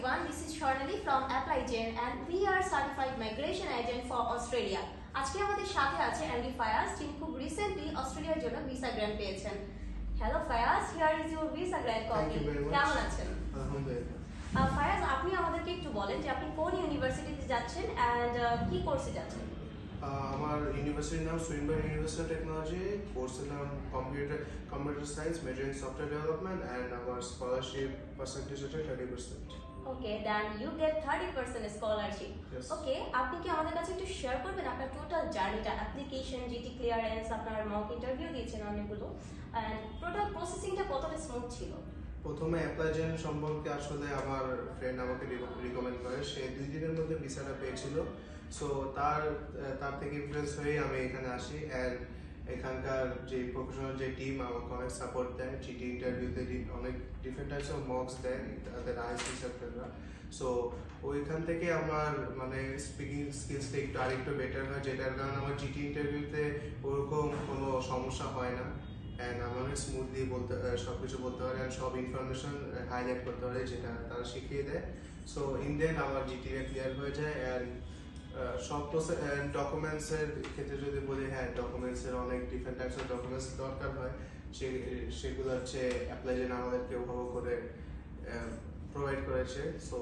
everyone, this is Sharnali from ApplyGen and we are certified migration agent for Australia. আজকে আমাদের সাথে আছে Andy Fayaz, যিনি খুব রিসেন্টলি অস্ট্রেলিয়ার জন্য ভিসা গ্র্যান্ট পেয়েছেন। Hello Fayaz, here is your visa grant copy. কেমন আছেন? আলহামদুলিল্লাহ। ফায়াজ, আপনি আমাদেরকে একটু বলেন যে আপনি কোন ইউনিভার্সিটিতে যাচ্ছেন এন্ড কি কোর্সে যাচ্ছেন? আমার ইউনিভার্সিটির নাম সুইনবার্ন ইউনিভার্সিটি অফ টেকনোলজি, কোর্সের নাম computer science major in software development and আমার স্কলারশিপ পার্সেন্টেজ হচ্ছে 30%। Okay, then you get 30% scholarship. Yes. Okay, আপনি কি আমাদের কাছে একটু শেয়ার করবেন আপনার টোটাল জার্নিটা, অ্যাপ্লিকেশন, জিটি ক্লিয়ারেন্স, আপনার মক ইন্টারভিউ দিয়েছেন অনেকগুলো, এন্ড টোটাল প্রসেসিংটা কতটা স্মুথ ছিল? প্রথমে অ্যাপ্লাইজেন সম্পর্কে আসলে আমার ফ্রেন্ড আমাকে রিকমেন্ড করে, সে 2 দিনের মধ্যে ভিসাটা পেয়েছিল। সো তার থেকে ইনফ্লুয়েন্স হয়ে আমি এখানে আসি এন্ড এখানকার যে প্রফেশনাল যে টিম আমাকে অনেক সাপোর্ট দেয়। জিটি ইন্টারভিউতে অনেক ডিফারেন্ট টাইপস অফ মকস দেয় তাদের আইসি সেক্টররা। সো ওইখান থেকে আমার মানে স্পিকিং স্কিলসটা আরেকটু বেটার হয়, যেটার কারণে আমার জিটি ইন্টারভিউতে ওরকম কোনো সমস্যা হয় না অ্যান্ড আমার স্মুথলি সব কিছু বলতে পারে অ্যান্ড সব ইনফরমেশন হাইলাইট করতে পারে, যেটা তারা শিখিয়ে দেয়। সো ইন দেন আমার জিটিটা ক্লিয়ার হয়ে যায় অ্যান্ড সব ডকুমেন্টসের ক্ষেত্রে যদি বলি, হ্যাঁ ডকুমেন্টসের অনেক ডিফারেন্ট টাইপস অফ ডকুমেন্টস দরকার হয়, সেগুলো হচ্ছে অ্যাপ্লাইজেন আমাদেরকে ওভাবে করে প্রোভাইড করেছে। সো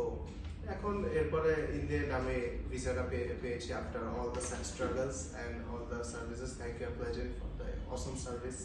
এখন এরপরে ইন দি এন্ড আমি ভিসাটা পেয়েছি after all the struggles and all the services. Thank you অ্যাপ্লাইজেন ফর দ্য অসম সার্ভিস।